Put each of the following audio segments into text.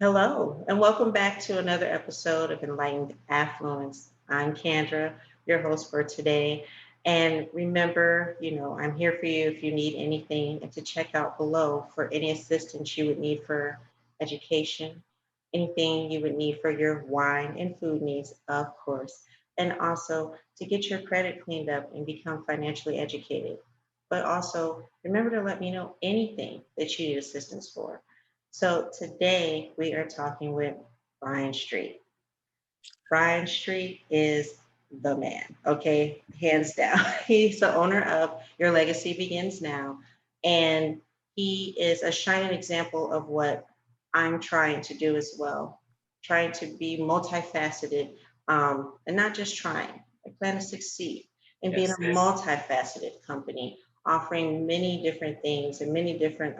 Hello, and welcome back to another episode of Enlightened Affluence. I'm Kendra, your host for today. And remember, I'm here for you if you need anything and to check out below for any assistance you would need for education, anything you would need for your wine and food needs, of course, and also to get your credit cleaned up and become financially educated. But also remember to let me know anything that you need assistance for. So today we are talking with Brian Street. Brian Street is the man, okay, hands down. He's the owner of Your Legacy Begins Now, and he is a shining example of what I'm trying to do as well, trying to be multifaceted, and not just trying. I plan to succeed in being a multifaceted company, offering many different things and many different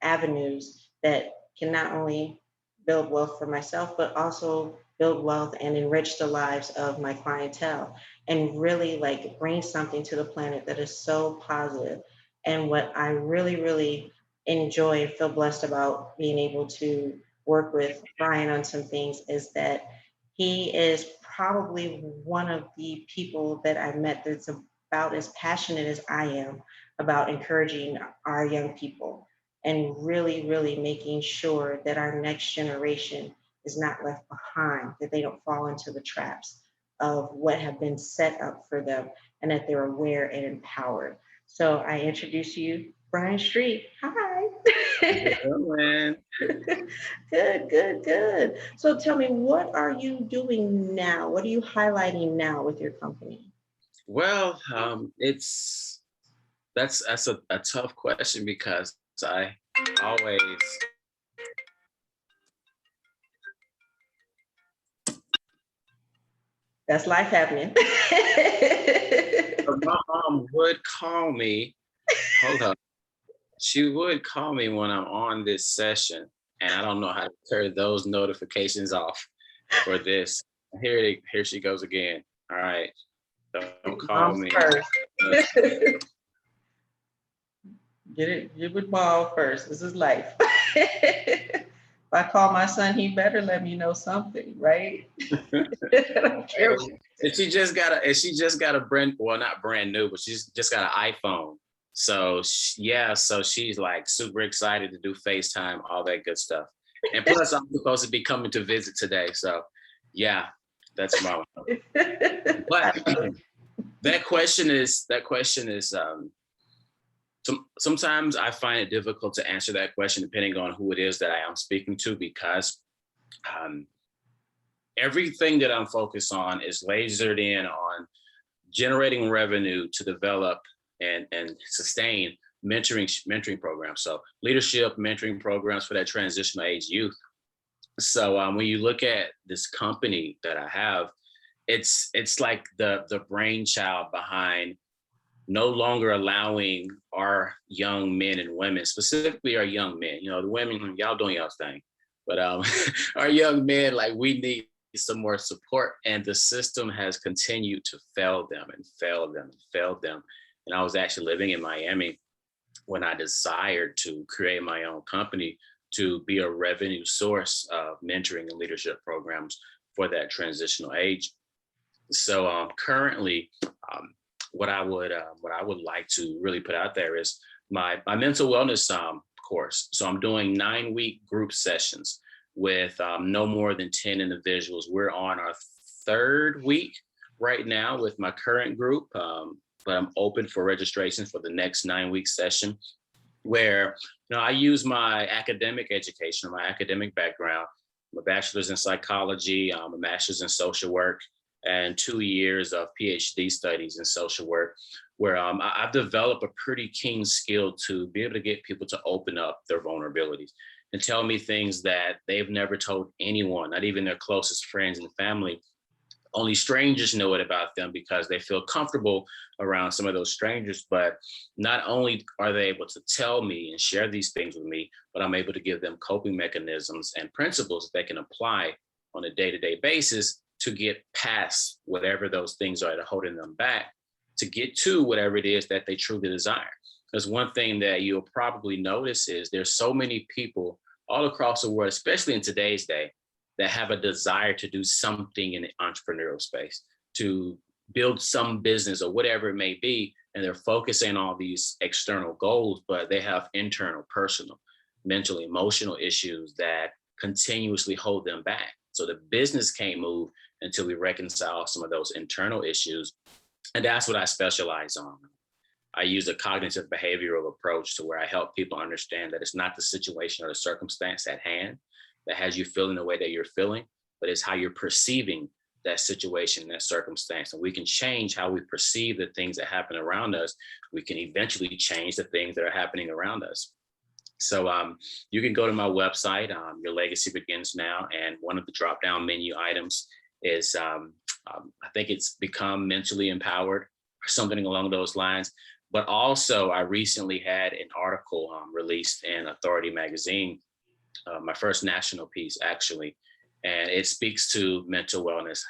avenues that can not only build wealth for myself, but also build wealth and enrich the lives of my clientele and really like bring something to the planet that is so positive. And what I really, really enjoy and feel blessed about being able to work with Brian on some things is that he is probably one of the people that I've met that's about as passionate as I am about encouraging our young people and really, really making sure that our next generation is not left behind, that they don't fall into the traps of what have been set up for them and that they're aware and empowered. So I introduce you, Brian Street. Hi. Man. Good, good, good. So tell me, what are you doing now? What are you highlighting now with your company? Well, it's that's a tough question because I always That's life happening. my mom would call me. Hold on, she would call me when I'm on this session, and I don't know how to turn those notifications off for this. Here she goes again. All right, don't call Mom's me. first. Get with mom first. This is life. If I call my son, he better let me know something, right? I don't care. And she just got a brand, well, not brand new, but she's just got an iPhone. So yeah, so she's like super excited to do FaceTime, all that good stuff. And plus, I'm supposed to be coming to visit today. So yeah, that's my. But that question is sometimes I find it difficult to answer that question depending on who it is that I am speaking to because um, everything that I'm focused on is lasered in on generating revenue to develop and sustain mentoring programs. So leadership mentoring programs for that transitional age youth. So when you look at this company that I have, it's like the brainchild behind no longer allowing our young men and women, specifically our young men, the women, y'all doing y'all's thing, but our young men, like we need some more support. And the system has continued to fail them and fail them and fail them. And I was actually living in Miami when I desired to create my own company to be a revenue source of mentoring and leadership programs for that transitional age. So currently, um, what I would like to really put out there is my mental wellness course. So I'm doing 9-week group sessions with no more than 10 individuals. We're on our third week right now with my current group, but I'm open for registration for the next 9-week session where I use my academic education, my academic background, my bachelor's in psychology, a master's in social work, and 2 years of PhD studies in social work, where I've developed a pretty keen skill to be able to get people to open up their vulnerabilities and tell me things that they've never told anyone, not even their closest friends and family. Only strangers know it about them because they feel comfortable around some of those strangers. But not only are they able to tell me and share these things with me, but I'm able to give them coping mechanisms and principles they can apply on a day-to-day basis to get past whatever those things are that are holding them back to get to whatever it is that they truly desire. Because one thing that you'll probably notice is there's so many people all across the world, especially in today's day, that have a desire to do something in the entrepreneurial space, to build some business or whatever it may be. And they're focusing on these external goals, but they have internal, personal, mental, emotional issues that continuously hold them back. So the business can't move until we reconcile some of those internal issues. And that's what I specialize on. I use a cognitive behavioral approach to where I help people understand that it's not the situation or the circumstance at hand that has you feeling the way that you're feeling, but it's how you're perceiving that situation, that circumstance. And we can change how we perceive the things that happen around us. We can eventually change the things that are happening around us. So you can go to my website, Your Legacy Begins Now, and one of the drop-down menu items is, I think it's Become Mentally Empowered or something along those lines. But also, I recently had an article released in Authority Magazine, my first national piece, actually, and it speaks to mental wellness.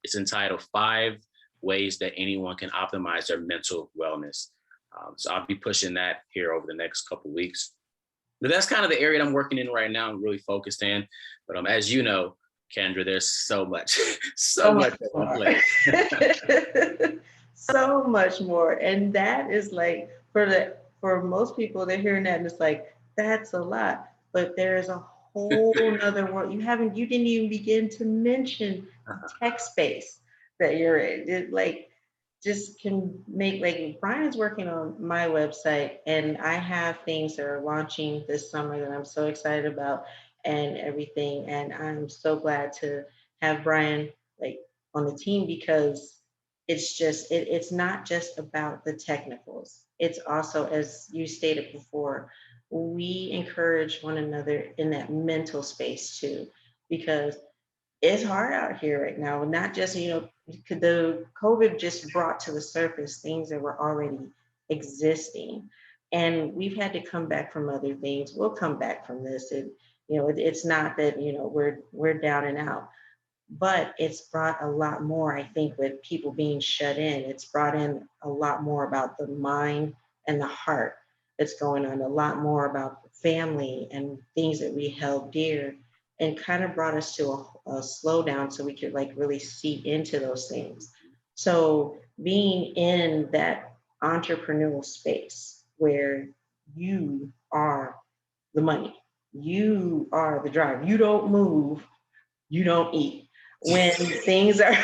It's entitled 5 Ways That Anyone Can Optimize Their Mental Wellness. So I'll be pushing that here over the next couple of weeks. But that's kind of the area that I'm working in right now and really focused in. But as you know, Kendra, there's so much, so much more. So much more. And that is like, for most people, they're hearing that and it's like, that's a lot. But there's a whole nother world. You didn't even begin to mention the tech space that you're in. It like just can make, like, Brian's working on my website and I have things that are launching this summer that I'm so excited about and everything. And I'm so glad to have Brian like on the team because it's not just about the technicals. It's also, as you stated before, we encourage one another in that mental space too, because it's hard out here right now. Not just, the COVID just brought to the surface things that were already existing. And we've had to come back from other things. We'll come back from this. It's not that, we're down and out, but it's brought a lot more, I think, with people being shut in. It's brought in a lot more about the mind and the heart that's going on, a lot more about family and things that we held dear, and kind of brought us to a slowdown so we could like really see into those things. So being in that entrepreneurial space where you are the money, you are the driver, you don't move, you don't eat. When things are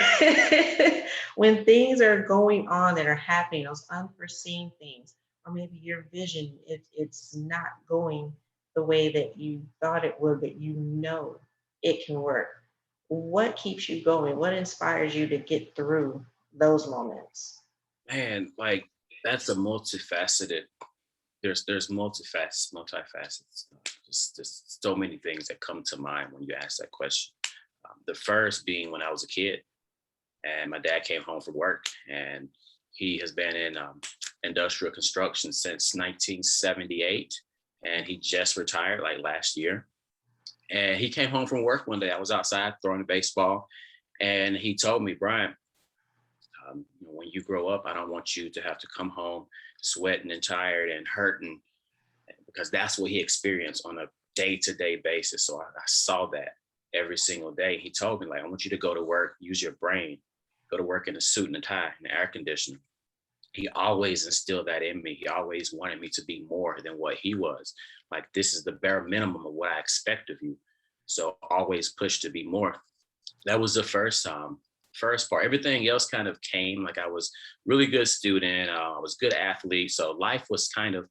when things are going on that are happening, those unforeseen things, or maybe your vision, it's not going the way that you thought it would, but it can work. What keeps you going? What inspires you to get through those moments? Man, like that's a multifaceted. There's multifacets. Just so many things that come to mind when you ask that question. The first being when I was a kid, and my dad came home from work, and he has been in industrial construction since 1978, and he just retired like last year. And he came home from work one day. I was outside throwing a baseball, and he told me, Brian, when you grow up, I don't want you to have to come home sweating and tired and hurting, because that's what he experienced on a day-to-day basis. So I saw that every single day. He told me, like, I want you to go to work, use your brain, go to work in a suit and a tie and air conditioner. He always instilled that in me. He always wanted me to be more than what he was. Like, this is the bare minimum of what I expect of you. So always push to be more. That was the first part. Everything else kind of came. Like, I was really good student. I was good athlete. So life was kind of,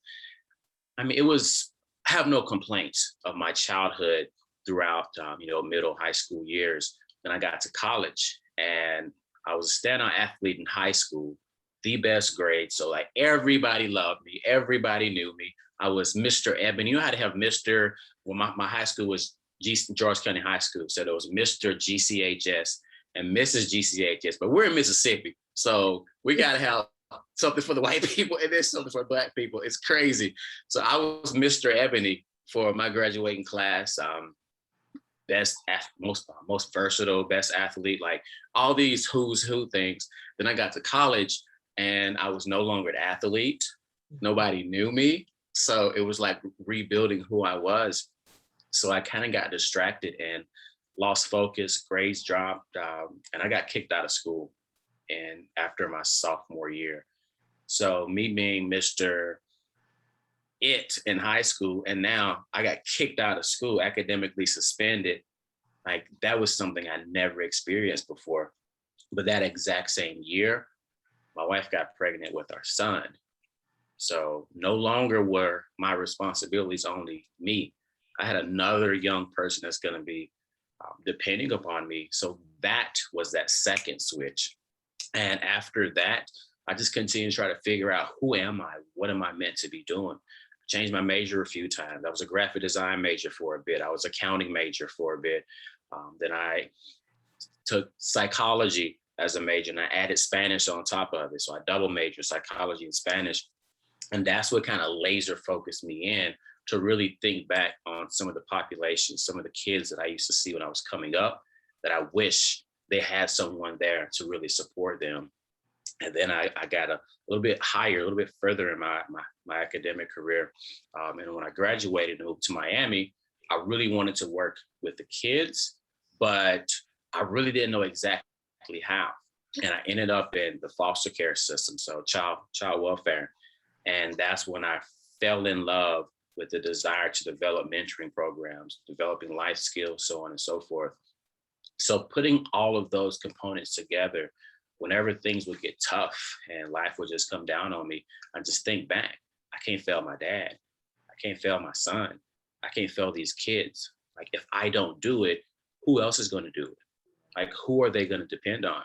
it was, I have no complaints of my childhood throughout, middle, high school years. Then I got to college and I was a standout athlete in high school, the best grade. So like everybody loved me. Everybody knew me. I was Mr. Ebony. You know how to have Mr. Well, my high school was George County High School. So there was Mr. GCHS and Mrs. GCHS, but we're in Mississippi. So we got to have something for the white people and then something for Black people. It's crazy. So I was Mr. Ebony for my graduating class. Most versatile, best athlete, like all these who's who things. Then I got to college and I was no longer an athlete. Nobody knew me. So it was like rebuilding who I was. So I kind of got distracted and lost focus, grades dropped, and I got kicked out of school. And after my sophomore year. So me being Mr. It in high school, and now I got kicked out of school, academically suspended. Like that was something I never experienced before. But that exact same year, my wife got pregnant with our son. So no longer were my responsibilities only me. I had another young person that's going to be depending upon me. So that was that second switch. And after that, I just continued to try to figure out who am I? What am I meant to be doing? I changed my major a few times. I was a graphic design major for a bit. I was accounting major for a bit. Then I took psychology as a major and I added Spanish on top of it. So I double majored psychology and Spanish. And that's what kind of laser focused me in to really think back on some of the population, some of the kids that I used to see when I was coming up that I wish they had someone there to really support them. And then I got a little bit higher, a little bit further in my academic career. And when I graduated and moved to Miami, I really wanted to work with the kids, but I really didn't know exactly how. And I ended up in the foster care system, so child welfare. And that's when I fell in love with the desire to develop mentoring programs, developing life skills, so on and so forth. So putting all of those components together, whenever things would get tough and life would just come down on me, I just think back. I can't fail my dad. I can't fail my son. I can't fail these kids. Like if I don't do it, who else is going to do it? Like who are they going to depend on?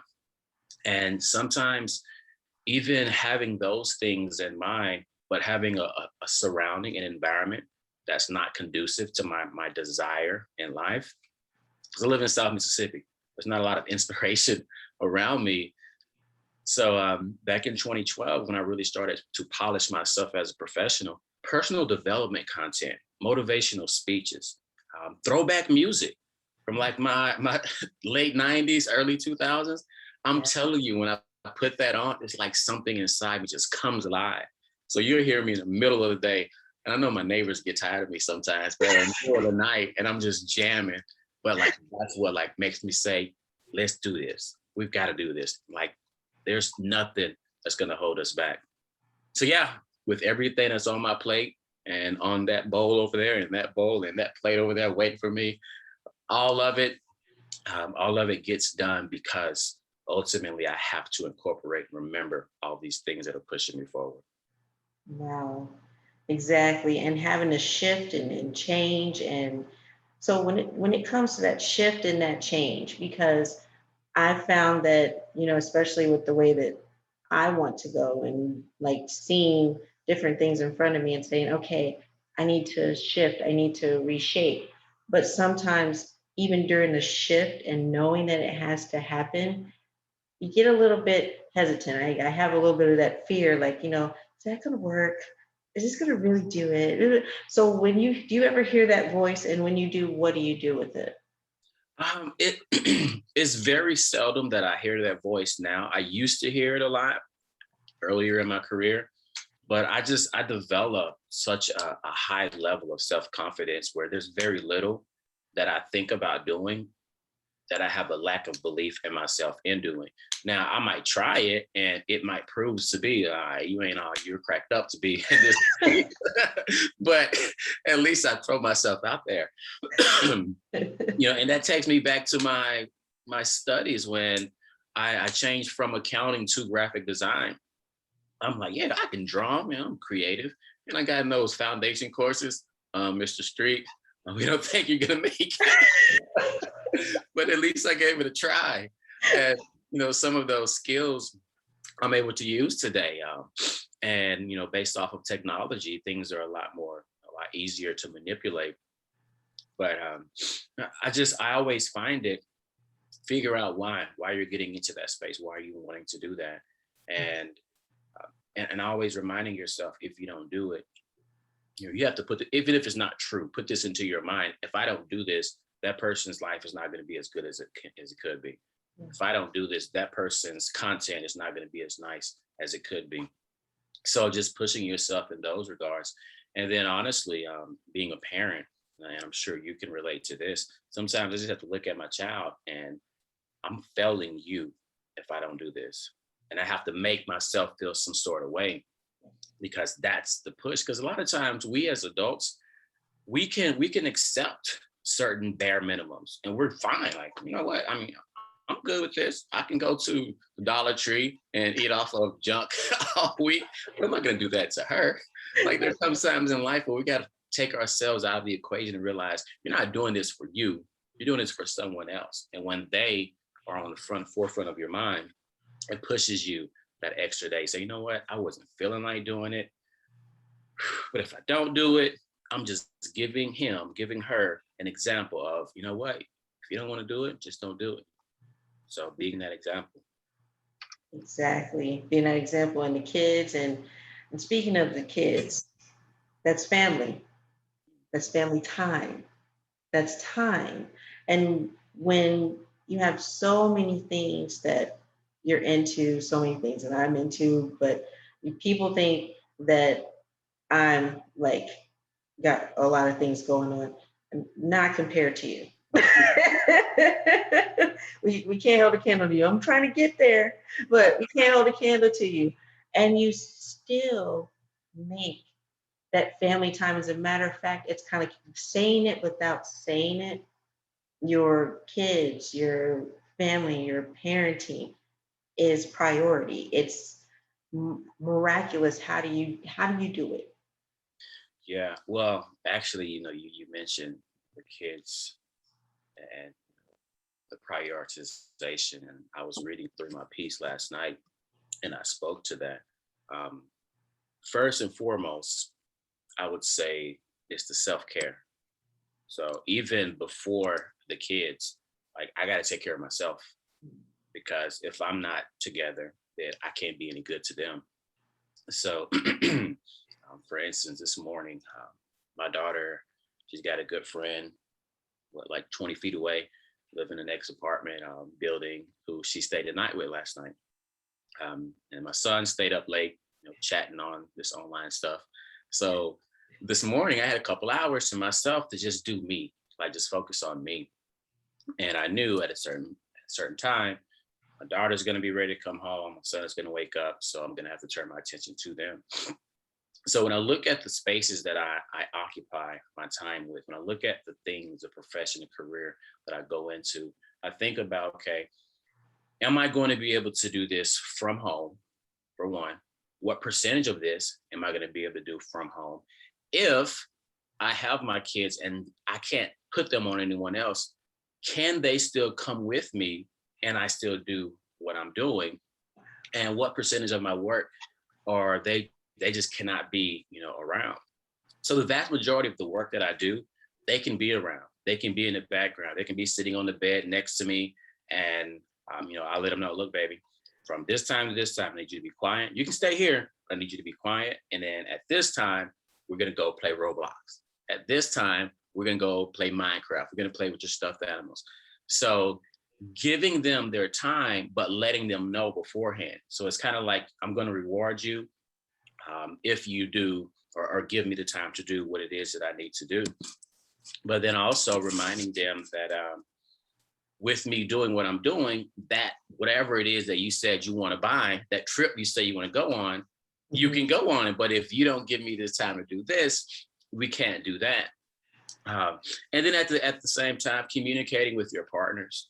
And sometimes even having those things in mind, but having a surrounding, an environment that's not conducive to my desire in life. Because I live in South Mississippi. There's not a lot of inspiration around me. So back in 2012, when I really started to polish myself as a professional, personal development content, motivational speeches, throwback music from like my late 90s, early 2000s. I'm telling you, when I put that on, it's like something inside me just comes alive. So you'll hear me in the middle of the day, and I know my neighbors get tired of me sometimes, but in the middle of the night, and I'm just jamming. But like that's what like makes me say, let's do this. We've got to do this. Like there's nothing that's gonna hold us back. So yeah, with everything that's on my plate and on that bowl over there and that bowl and that plate over there waiting for me, all of it, all of it gets done because ultimately I have to incorporate and remember all these things that are pushing me forward. Wow, exactly. And having to shift and change. And so when it comes to that shift and that change, because I found that, especially with the way that I want to go and like seeing different things in front of me and saying, okay, I need to shift, I need to reshape. But sometimes, even during the shift and knowing that it has to happen, you get a little bit hesitant. I have a little bit of that fear, like, is that going to work? Is this going to really do it? So do you ever hear that voice? And when you do, what do you do with it? It is very seldom that I hear that voice now. I used to hear it a lot earlier in my career, but I developed such a high level of self-confidence where there's very little that I think about doing that I have a lack of belief in myself in doing. Now I might try it and it might prove to be, you ain't all you're cracked up to be in this, but at least I throw myself out there. And that takes me back to my studies when I changed from accounting to graphic design. I'm like, yeah, I can draw, man, I'm creative. And I got in those foundation courses, Mr. Street. We don't think you're gonna make it. But at least I gave it a try. And some of those skills I'm able to use today. And based off of technology, things are a lot easier to manipulate. But I always find it, figure out why you're getting into that space, why are you wanting to do that, and always reminding yourself if you don't do it, you have to even if it's not true, put this into your mind. If I don't do this, that person's life is not going to be as good as it could be. If I don't do this, that person's content is not going to be as nice as it could be. So just pushing yourself in those regards. And then honestly, being a parent, and I'm sure you can relate to this. Sometimes I just have to look at my child and I'm failing you if I don't do this. And I have to make myself feel some sort of way because that's the push. Because a lot of times we as adults, we can accept certain bare minimums and we're fine. Like, you know what? I mean, I'm good with this. I can go to the Dollar Tree and eat off of junk all week. But I'm not gonna do that to her. Like there's some times in life where we gotta take ourselves out of the equation and realize you're not doing this for you. You're doing this for someone else. And when they are on the forefront of your mind, it pushes you that extra day. So you know what? I wasn't feeling like doing it. But if I don't do it, I'm just giving her an example of, you know what? If you don't want to do it, just don't do it. So being that example. Exactly. Being an example in the kids and speaking of the kids, that's family. That's family time. That's time. And when you have so many things that you're into, so many things that I'm into, but people think that I'm like got a lot of things going on, not compared to you. We can't hold a candle to you. I'm trying to get there, but we can't hold a candle to you. And you still make that family time. As a matter of fact, it's kind of saying it without saying it. Your kids, your family, your parenting is priority. It's miraculous. How do you do it? Yeah. Well, actually, you mentioned the kids and the prioritization. And I was reading through my piece last night and I spoke to that. Um, First and foremost, I would say it's the self-care. So even before the kids, like I got to take care of myself because if I'm not together, then I can't be any good to them. So, for instance, this morning, my daughter, she's got a good friend, like 20 feet away, live in the next apartment building, who she stayed the night with last night. And my son stayed up late, chatting on this online stuff. So this morning, I had a couple hours to myself to just do me, like just focus on me. And I knew at a certain time, my daughter's going to be ready to come home. My son's going to wake up. So I'm going to have to turn my attention to them. So when I look at the spaces that I occupy my time with, when I look at the things, the profession, the career that I go into, I think about, okay, am I going to be able to do this from home, for one? What percentage of this am I going to be able to do from home? If I have my kids and I can't put them on anyone else, can they still come with me and I still do what I'm doing? And what percentage of my work are they just cannot be, around? So the vast majority of the work that I do, they can be around. They can be in the background. They can be sitting on the bed next to me. And, I let them know, look, baby, from this time to this time, I need you to be quiet. You can stay here. I need you to be quiet. And then at this time, we're going to go play Roblox. At this time, we're going to go play Minecraft. We're going to play with your stuffed animals. So giving them their time, but letting them know beforehand. So it's kind of like, I'm going to reward you if you do or give me the time to do what it is that I need to do. But then also reminding them that with me doing what I'm doing, that whatever it is that you said you want to buy, that trip you say you want to go on, you can go on it. But if you don't give me this time to do this, we can't do that. And then at the same time, communicating with your partners,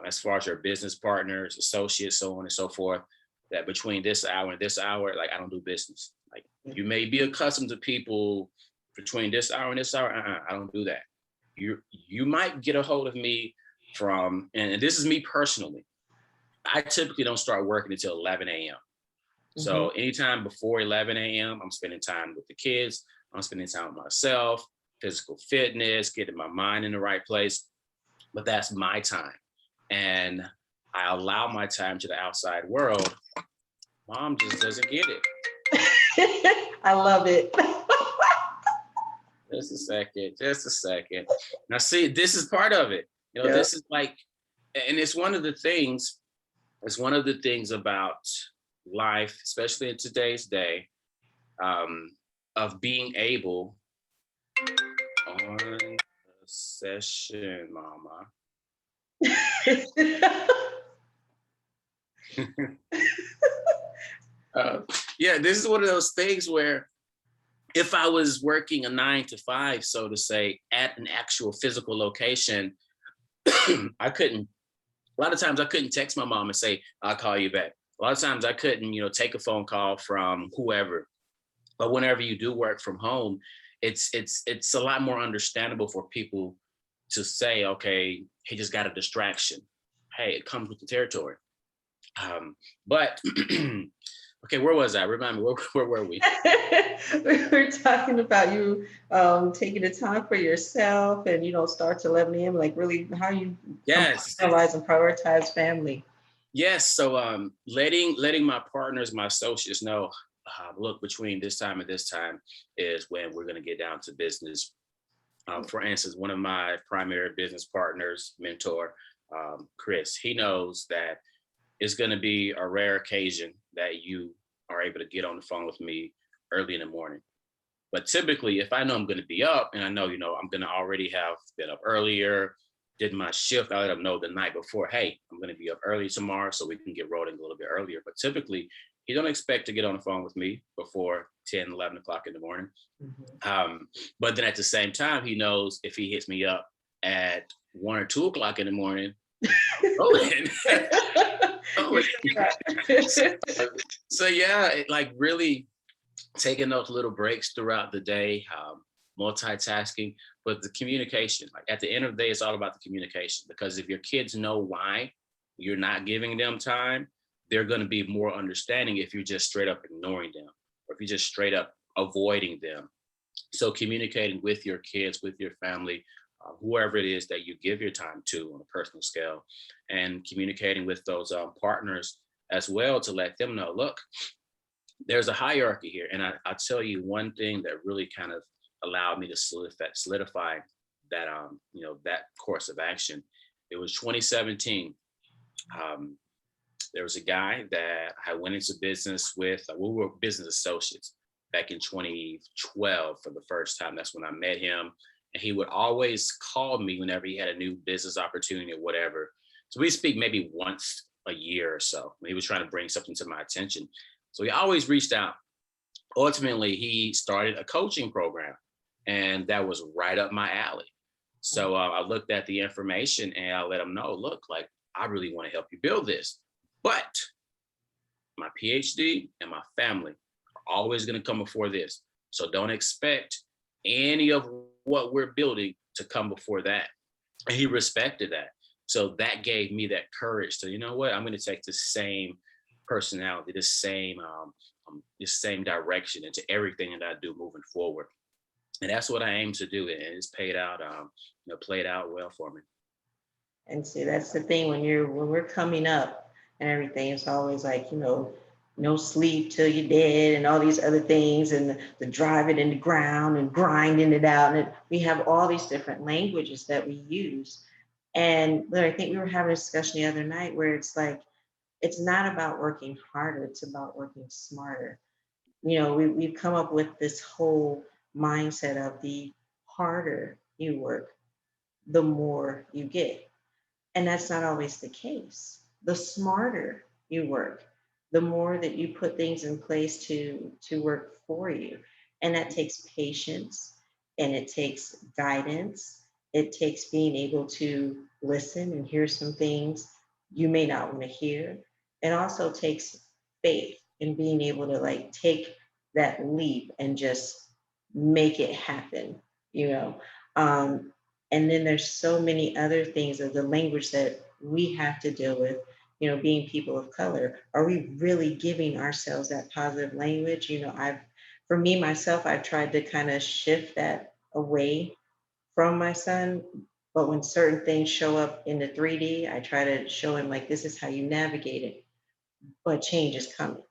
as far as your business partners, associates, so on and so forth, that between this hour and this hour, like I don't do business. Like you may be accustomed to people between this hour and this hour. I don't do that. You might get a hold of me from, and this is me personally. I typically don't start working until 11 a.m. So anytime before 11 a.m., I'm spending time with the kids. I'm spending time with myself, physical fitness, getting my mind in the right place. But that's my time. And I allow my time to the outside world. Mom just doesn't get it. I love it. Just a second. Now, see, this is part of it. This is like, and it's one of the things about life, especially in today's day, of being able on session, mama. uh, yeah, this is one of those things where if I was working a 9 to 5, so to say, at an actual physical location, I couldn't, a lot of times I couldn't text my mom and say, I'll call you back. A lot of times I couldn't, take a phone call from whoever. But whenever you do work from home, it's a lot more understandable for people to say, okay, he just got a distraction. Hey, it comes with the territory. But okay, where was I? Remind me, where were we? We were talking about you taking the time for yourself and start to 11 a.m. Like really how you Yes. compartmentalize and prioritize family. Yes. So letting my partners, my associates know, look, between this time and this time is when we're going to get down to business. For instance, one of my primary business partners, mentor, Chris, he knows that it's going to be a rare occasion that you are able to get on the phone with me early in the morning. But typically, if I know I'm going to be up and I know, I'm going to already have been up earlier, did my shift, I let them know the night before, hey, I'm going to be up early tomorrow so we can get rolling a little bit earlier. But typically, you don't expect to get on the phone with me before 10, 11 o'clock in the morning. Mm-hmm. But then at the same time, he knows if he hits me up at 1 or 2 o'clock in the morning, so yeah, like really taking those little breaks throughout the day, multitasking, but the communication, like at the end of the day, it's all about the communication, because if your kids know why you're not giving them time, they're going to be more understanding if you're just straight up ignoring them or if you're just straight up avoiding them. So communicating with your kids, with your family, whoever it is that you give your time to on a personal scale, and communicating with those partners as well to let them know, look, there's a hierarchy here. And I'll tell you one thing that really kind of allowed me to solidify that, that course of action. It was 2017. There was a guy that I went into business with. We were business associates back in 2012 for the first time. That's when I met him. And he would always call me whenever he had a new business opportunity or whatever. So we speak maybe once a year or so when he was trying to bring something to my attention. So he always reached out. Ultimately, he started a coaching program, and that was right up my alley. So I looked at the information and I let him know, look, like, I really want to help you build this, but my PhD and my family are always going to come before this. So don't expect any of what we're building to come before that. And he respected that. So that gave me that courage to, you know what, I'm going to take the same personality, the same direction into everything that I do moving forward. And that's what I aim to do. And it's played out well for me. And see, that's the thing when we're coming up and everything, it's always like, no sleep till you're dead and all these other things, and the drive it in the ground and grinding it out. And we have all these different languages that we use. And I think we were having a discussion the other night where it's like, it's not about working harder, it's about working smarter. We've come up with this whole mindset of the harder you work, the more you get. And that's not always the case. The smarter you work, the more that you put things in place to work for you. And that takes patience, and it takes guidance. It takes being able to listen and hear some things you may not want to hear. It also takes faith in being able to take that leap and just make it happen, you know. And then there's so many other things of the language that we have to deal with, being people of color. Are we really giving ourselves that positive language? For me, myself, I've tried to kind of shift that away from my son. But when certain things show up in the 3D, I try to show him this is how you navigate it, but change is coming.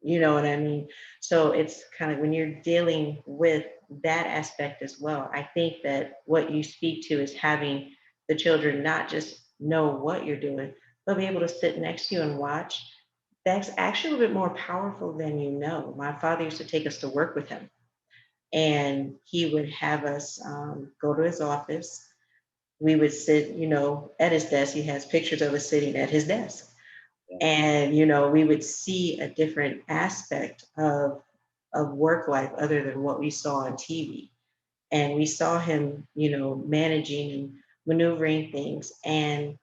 You know what I mean? So it's kind of when you're dealing with that aspect as well. I think that what you speak to is having the children not just know what you're doing, but be able to sit next to you and watch. That's actually a bit more powerful than you know. My father used to take us to work with him, and he would have us go to his office. we would sit, at his desk. He has pictures of us sitting at his desk. Yeah. And, we would see a different aspect of work life other than what we saw on TV. And we saw him, managing and maneuvering things. And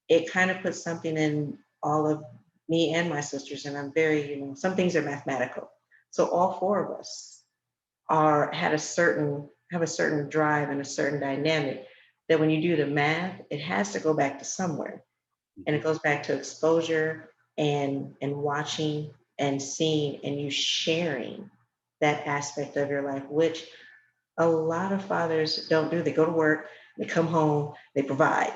it kind of put something in all of me and my sisters. And I'm very, some things are mathematical. So all four of us have a certain drive and a certain dynamic that when you do the math, it has to go back to somewhere. And it goes back to exposure and watching and seeing and you sharing that aspect of your life, which a lot of fathers don't do. They go to work, they come home, they provide.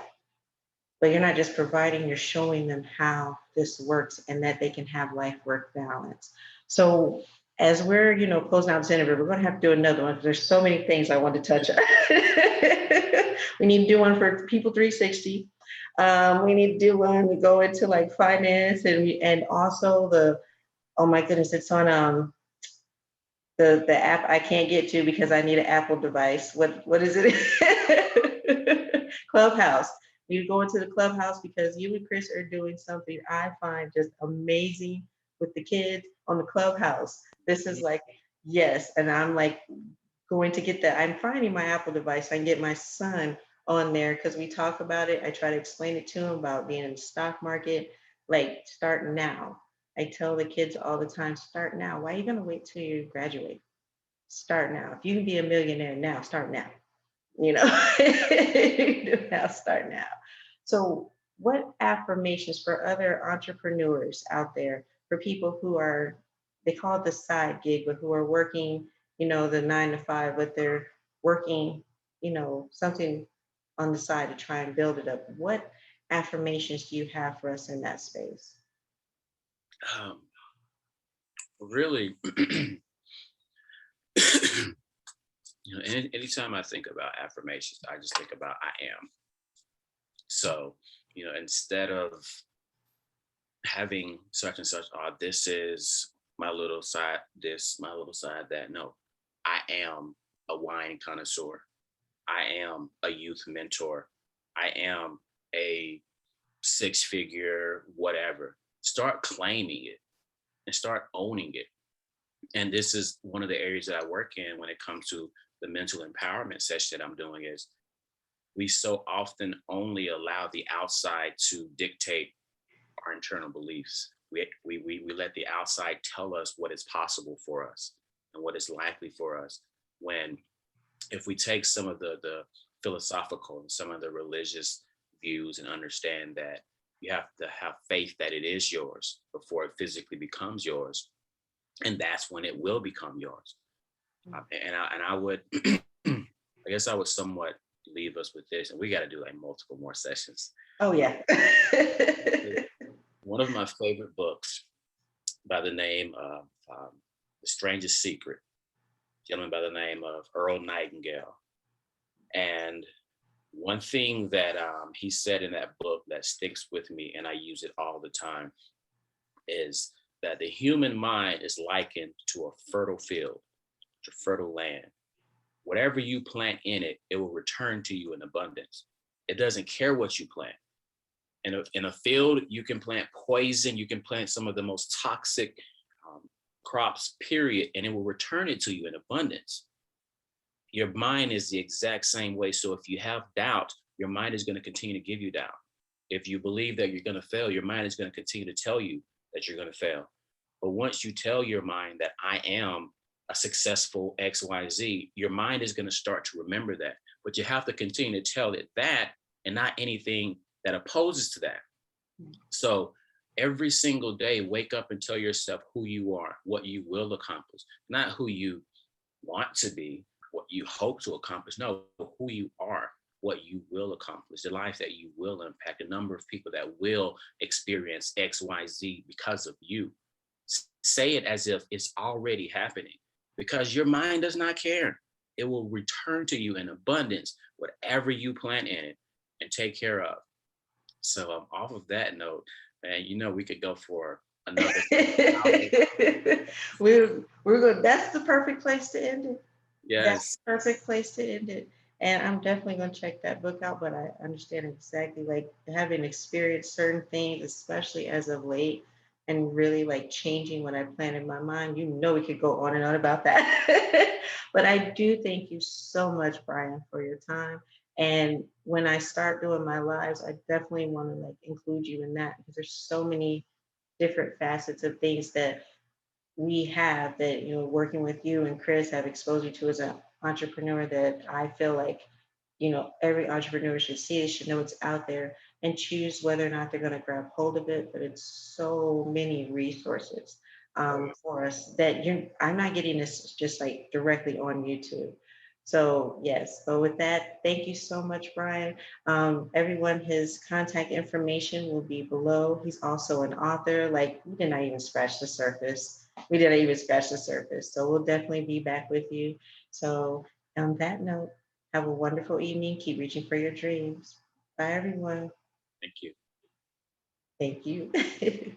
But you're not just providing, you're showing them how this works and that they can have life work balance. So as we're, closing out this interview, we're going to have to do another one because there's so many things I want to touch on. We need to do one for People 360. We need to do one to go into like finance and also oh my goodness, it's on the app I can't get to because I need an Apple device. What is it? Clubhouse. You go into the Clubhouse because you and Chris are doing something I find just amazing with the kids on the Clubhouse. This is like, yes. And I'm like going to get that. I'm finding my Apple device. I can get my son on there because we talk about it. I try to explain it to him about being in the stock market, like start now. I tell the kids all the time, start now. Why are you going to wait till you graduate? Start now. If you can be a millionaire now, start now. Now start now. So what affirmations for other entrepreneurs out there, for people who are, they call it the side gig, but who are working, the 9 to 5, but they're working, something on the side to try and build it up. What affirmations do you have for us in that space? Really, anytime I think about affirmations, I just think about I am. So, instead of having such and such, this is my little side, my little side, that, no, I am a wine connoisseur. I am a youth mentor. I am a 6-figure whatever. Start claiming it and start owning it. And this is one of the areas that I work in when it comes to the mental empowerment session that I'm doing. Is we so often only allow the outside to dictate our internal beliefs. We let the outside tell us what is possible for us and what is likely for us, when if we take some of the philosophical and some of the religious views and understand that you have to have faith that it is yours before it physically becomes yours, and that's when it will become yours. And I would, I guess I would somewhat leave us with this, and we got to do like multiple more sessions. Oh yeah. One of my favorite books by the name of The Strangest Secret, a gentleman by the name of Earl Nightingale. And one thing that he said in that book that sticks with me, and I use it all the time, is that the human mind is likened to a fertile field, to fertile land. Whatever you plant in it, it will return to you in abundance. It doesn't care what you plant. In a field, you can plant poison, you can plant some of the most toxic crops, period, and it will return it to you in abundance. Your mind is the exact same way. So if you have doubt, your mind is going to continue to give you doubt. If you believe that you're going to fail, your mind is going to continue to tell you that you're going to fail. But once you tell your mind that I am a successful XYZ, your mind is going to start to remember that. But you have to continue to tell it that and not anything that opposes to that. So every single day, wake up and tell yourself who you are, what you will accomplish, not who you want to be, what you hope to accomplish. No, who you are, what you will accomplish, the life that you will impact, the number of people that will experience XYZ because of you. Say it as if it's already happening, because your mind does not care. It will return to you in abundance, whatever you plant in it and take care of. So off of that note, man, we could go for another. we're good. That's the perfect place to end it. Yes. That's the perfect place to end it. And I'm definitely going to check that book out, but I understand exactly like having experienced certain things, especially as of late, and really like changing what I plan in my mind. You know, we could go on and on about that. But I do thank you so much, Brian, for your time. And when I start doing my lives, I definitely want to like include you in that because there's so many different facets of things that we have that, you know, working with you and Chris have exposed you to as an entrepreneur that I feel like, you know, every entrepreneur should see it, should know it's out there and choose whether or not they're going to grab hold of it. But it's so many resources for us that I'm not getting this just like directly on YouTube. So yes, but with that, thank you so much, Brian. Everyone, his contact information will be below. He's also an author. Like we did not even scratch the surface. We didn't even scratch the surface. So we'll definitely be back with you. So on that note, have a wonderful evening. Keep reaching for your dreams. Bye, everyone. Thank you. Thank you.